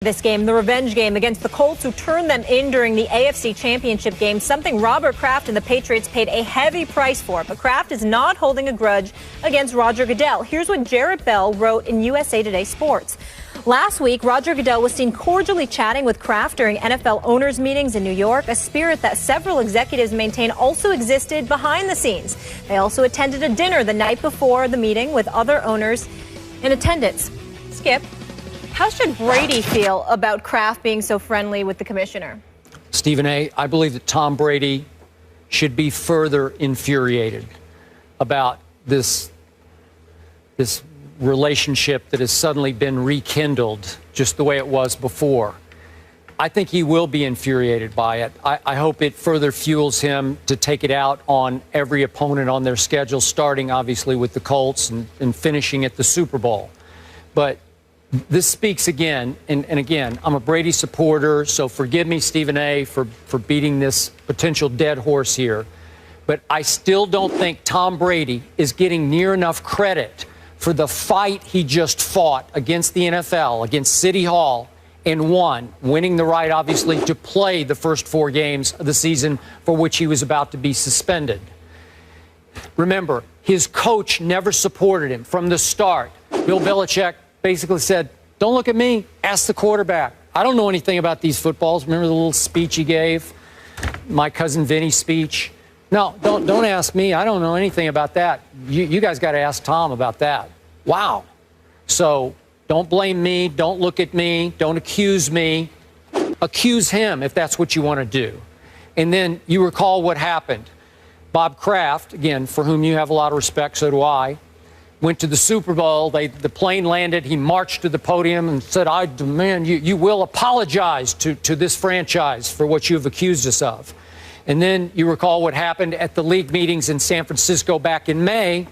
This game, the revenge game against the Colts, who turned them in during the AFC Championship game, something Robert Kraft and the Patriots paid a heavy price for. But Kraft is not holding a grudge against Roger Goodell. Here's what Jarrett Bell wrote in USA Today Sports. Last week, Roger Goodell was seen cordially chatting with Kraft during NFL owners' meetings in New York, a spirit that several executives maintain also existed behind the scenes. They also attended a dinner the night before the meeting with other owners in attendance. Skip, how should Brady feel about Kraft being so friendly with the commissioner? Stephen A., I believe that Tom Brady should be further infuriated about this relationship that has suddenly been rekindled just the way it was before. I think he will be infuriated by it. I hope it further fuels him to take it out on every opponent on their schedule, starting obviously with the Colts and finishing at the Super Bowl. But this speaks again, and again, I'm a Brady supporter, so forgive me, Stephen A., for beating this potential dead horse here. But I still don't think Tom Brady is getting near enough credit for the fight he just fought against the NFL, against City Hall, and won, winning the right, obviously, to play the first 4 games of the season for which he was about to be suspended. Remember, his coach never supported him from the start. Bill Belichick basically said, don't look at me, ask the quarterback. I don't know anything about these footballs. Remember the little speech he gave? My cousin Vinny's speech? No, don't ask me. I don't know anything about that. You guys got to ask Tom about that. Wow. So don't blame me. Don't look at me. Don't accuse me. Accuse him if that's what you want to do. And then you recall what happened. Bob Kraft, again, for whom you have a lot of respect, so do I, went to the Super Bowl. The plane landed. He marched to the podium and said, I demand you will apologize to this franchise for what you have accused us of. And then you recall what happened at the league meetings in San Francisco back in May.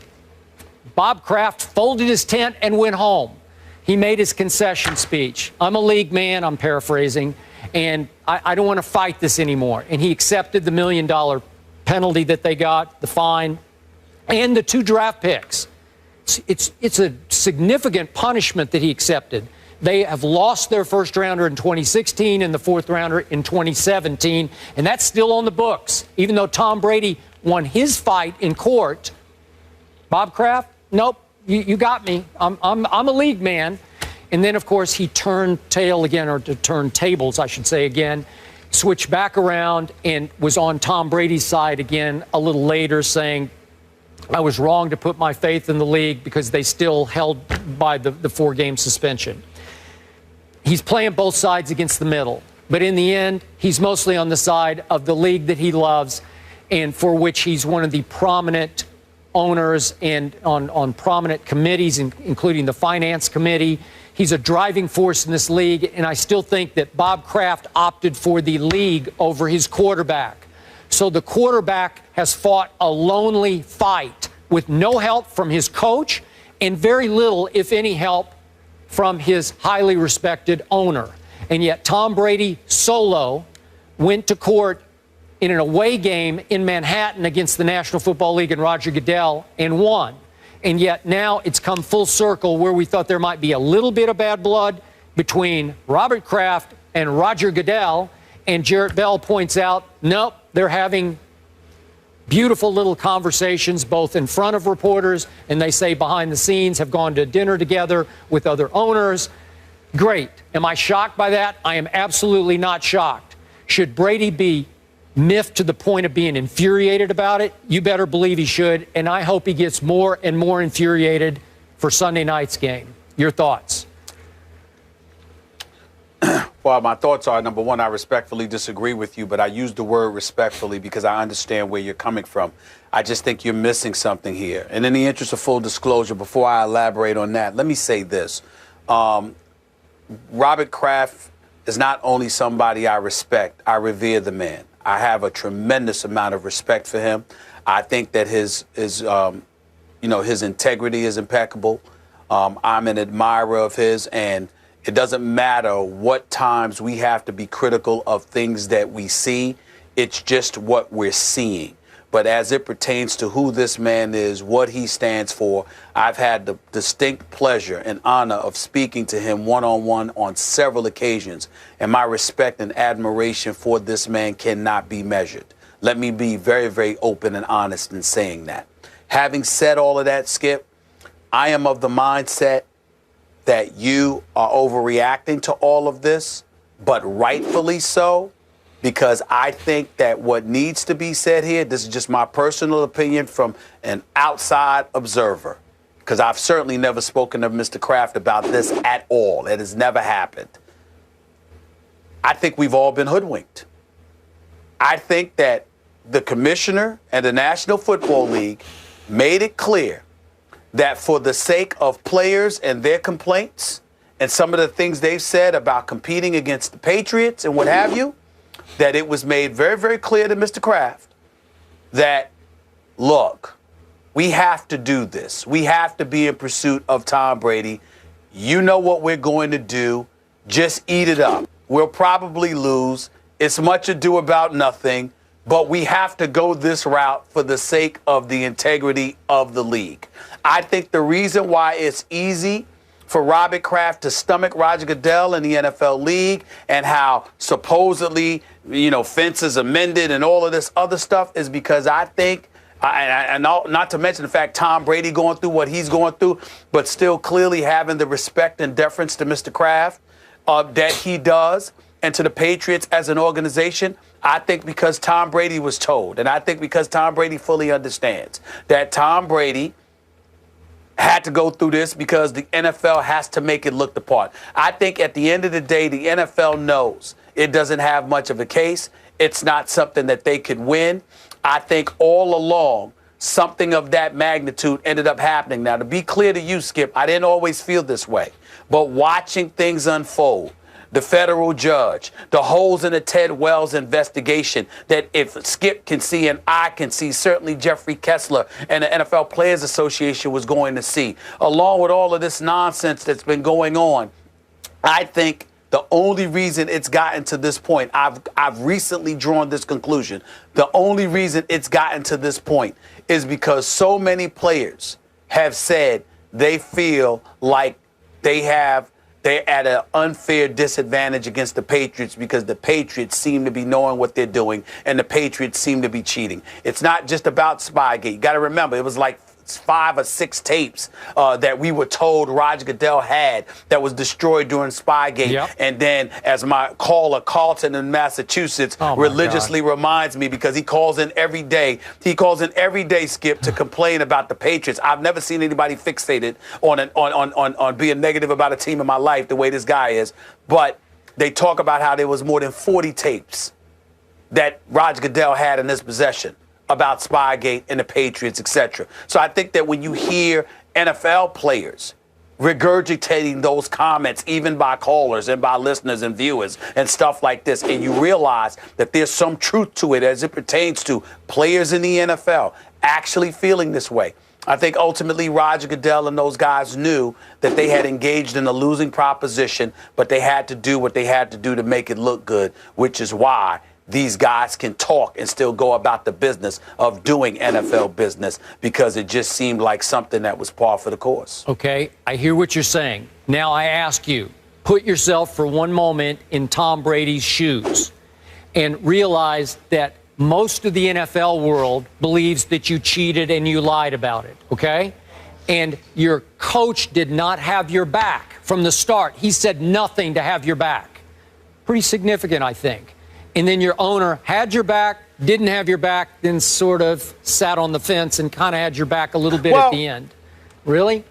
Bob Kraft folded his tent and went home. He made his concession speech. I'm a league man, I'm paraphrasing, and I don't want to fight this anymore. And he accepted the $1 million penalty that they got, the fine, and the 2 draft picks. It's a significant punishment that he accepted. They have lost their first rounder in 2016 and the 4th rounder in 2017, and that's still on the books. Even though Tom Brady won his fight in court, Bob Kraft, nope, you got me. I'm a league man. And then, of course, he turned tail again, or to turn tables, I should say again, switched back around and was on Tom Brady's side again a little later, saying, I was wrong to put my faith in the league because they still held by the 4-game suspension. He's playing both sides against the middle. But in the end, he's mostly on the side of the league that he loves and for which he's one of the prominent owners and on prominent committees, including the finance committee. He's a driving force in this league, and I still think that Bob Kraft opted for the league over his quarterback. So the quarterback has fought a lonely fight with no help from his coach and very little, if any, help from his highly respected owner. And yet Tom Brady solo went to court in an away game in Manhattan against the National Football League and Roger Goodell and won. And yet now it's come full circle where we thought there might be a little bit of bad blood between Robert Kraft and Roger Goodell. And Jarrett Bell points out, nope, they're having beautiful little conversations both in front of reporters and they say behind the scenes, have gone to dinner together with other owners. Great. Am I shocked by that? I am absolutely not shocked. Should Brady be miffed to the point of being infuriated about it? You better believe he should, and I hope he gets more and more infuriated for Sunday night's game. Your thoughts? Well, my thoughts are, number one, I respectfully disagree with you, but I use the word respectfully because I understand where you're coming from. I just think you're missing something here. And in the interest of full disclosure, before I elaborate on that, let me say this. Robert Kraft is not only somebody I respect, I revere the man. I have a tremendous amount of respect for him. I think that his integrity is impeccable. I'm an admirer of his, and it doesn't matter what times we have to be critical of things that we see. It's just what we're seeing. But as it pertains to who this man is, what he stands for, I've had the distinct pleasure and honor of speaking to him one-on-one on several occasions. And my respect and admiration for this man cannot be measured. Let me be very, very open and honest in saying that. Having said all of that, Skip, I am of the mindset that you are overreacting to all of this, but rightfully so, because I think that what needs to be said here, this is just my personal opinion from an outside observer, because I've certainly never spoken to Mr. Kraft about this at all. It has never happened. I think we've all been hoodwinked. I think that the commissioner and the National Football League made it clear that for the sake of players and their complaints and some of the things they've said about competing against the Patriots and what have you, that it was made very, very clear to Mr. Kraft that, look, we have to do this. We have to be in pursuit of Tom Brady. You know what we're going to do. Just eat it up. We'll probably lose. It's much ado about nothing, but we have to go this route for the sake of the integrity of the league. I think the reason why it's easy for Robert Kraft to stomach Roger Goodell in the NFL league and how supposedly, fences amended and all of this other stuff is because I think, and not to mention the fact Tom Brady going through what he's going through, but still clearly having the respect and deference to Mr. Kraft that he does and to the Patriots as an organization. I think because Tom Brady was told, and I think because Tom Brady fully understands that Tom Brady had to go through this because the NFL has to make it look the part. I think at the end of the day, the NFL knows it doesn't have much of a case. It's not something that they could win. I think all along, something of that magnitude ended up happening. Now, to be clear to you, Skip, I didn't always feel this way. But watching things unfold, the federal judge, the holes in the Ted Wells investigation that if Skip can see and I can see, certainly Jeffrey Kessler and the NFL Players Association was going to see, along with all of this nonsense that's been going on. I think the only reason it's gotten to this point, I've recently drawn this conclusion, the only reason it's gotten to this point is because so many players have said they feel like they're at an unfair disadvantage against the Patriots because the Patriots seem to be knowing what they're doing and the Patriots seem to be cheating. It's not just about Spygate. You got to remember, it was like 5 or 6 tapes that we were told Roger Goodell had that was destroyed during Spygate. Yep. And then, as my caller Carlton in Massachusetts religiously reminds me, because he calls in every day, Skip, to complain about the Patriots. I've never seen anybody fixated on being negative about a team in my life the way this guy is. But they talk about how there was more than 40 tapes that Roger Goodell had in his possession about Spygate and the Patriots, etc. So I think that when you hear NFL players regurgitating those comments, even by callers and by listeners and viewers and stuff like this, and you realize that there's some truth to it as it pertains to players in the NFL actually feeling this way, I think ultimately Roger Goodell and those guys knew that they had engaged in a losing proposition, but they had to do what they had to do to make it look good, which is why these guys can talk and still go about the business of doing NFL business, because it just seemed like something that was par for the course. Okay, I hear what you're saying. Now I ask you, put yourself for one moment in Tom Brady's shoes and realize that most of the NFL world believes that you cheated and you lied about it, okay? And your coach did not have your back from the start. He said nothing to have your back. Pretty significant, I think. And then your owner had your back, didn't have your back, then sort of sat on the fence and kind of had your back a little bit at the end. Really?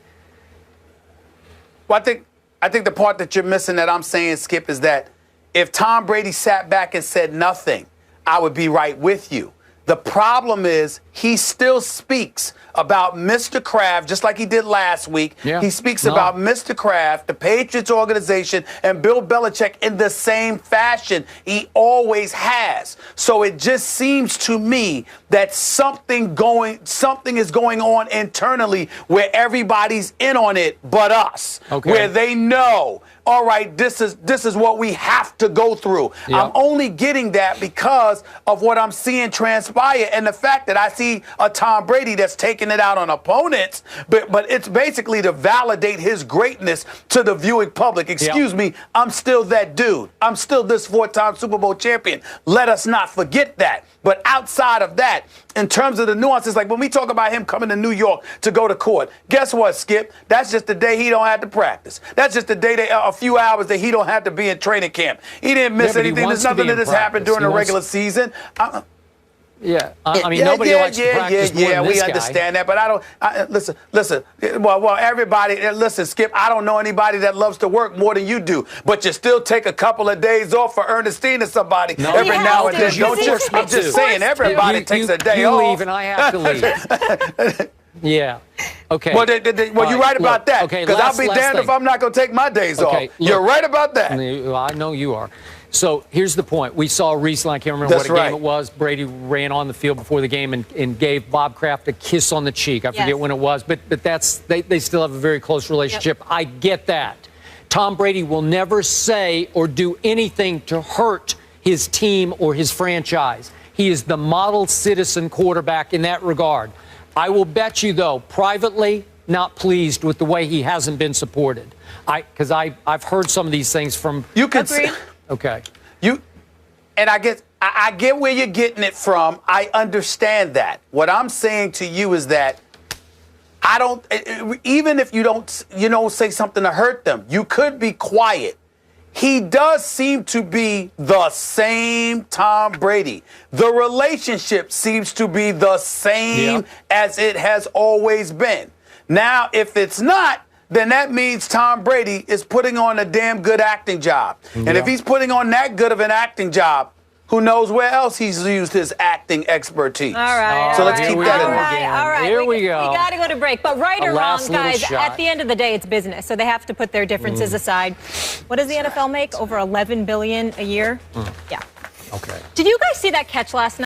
Well, I think the part that you're missing that I'm saying, Skip, is that if Tom Brady sat back and said nothing, I would be right with you. The problem is he still speaks about Mr. Kraft, just like he did last week. Yeah. He speaks about Mr. Kraft, the Patriots organization, and Bill Belichick in the same fashion he always has. So it just seems to me that something is going on internally where everybody's in on it but us. Okay. Where they know, all right, this is what we have to go through. Yep. I'm only getting that because of what I'm seeing transpire and the fact that I see a Tom Brady that's taking it out on opponents, but it's basically to validate his greatness to the viewing public. Excuse me, I'm still that dude. I'm still this 4-time Super Bowl champion. Let us not forget that. But outside of that, in terms of the nuances, like when we talk about him coming to New York to go to court, guess what, Skip? That's just the day he don't have to practice. That's just the day, a few hours that he don't have to be in training camp. He didn't miss anything. There's nothing that has happened during the regular season. Yeah, I mean, nobody likes to practice more than this we guy. understand that, but I don't. Listen. Well, everybody, listen, Skip. I don't know anybody that loves to work more than you do, but you still take a couple of days off for Ernestine or somebody every now and then. Don't you? I'm just saying, everybody takes a day off. You leave and I have to leave. Yeah. Okay. Well, you're right about that. Okay. Because I'll be damned if I'm not going to take my days off. You're right about that. I know you are. So here's the point. We saw recently, I can't remember what game it was, Brady ran on the field before the game and gave Bob Kraft a kiss on the cheek. I forget when it was, but that's they still have a very close relationship. Yep. I get that. Tom Brady will never say or do anything to hurt his team or his franchise. He is the model citizen quarterback in that regard. I will bet you, though, privately, not pleased with the way he hasn't been supported. Because I've heard some of these things from... You can say... Okay. And I get where you're getting it from. I understand that. What I'm saying to you is that I don't, even if you don't say something to hurt them, you could be quiet. He does seem to be the same Tom Brady. The relationship seems to be the same as it has always been. Now, if it's not, then that means Tom Brady is putting on a damn good acting job. And if he's putting on that good of an acting job, who knows where else he's used his acting expertise. All right. So let's keep that in mind. All right. Here we go. We got to go to break. But right or wrong, guys, at the end of the day, it's business. So they have to put their differences aside. What does the NFL make? Over $11 billion a year? Yeah. Okay. Did you guys see that catch last night?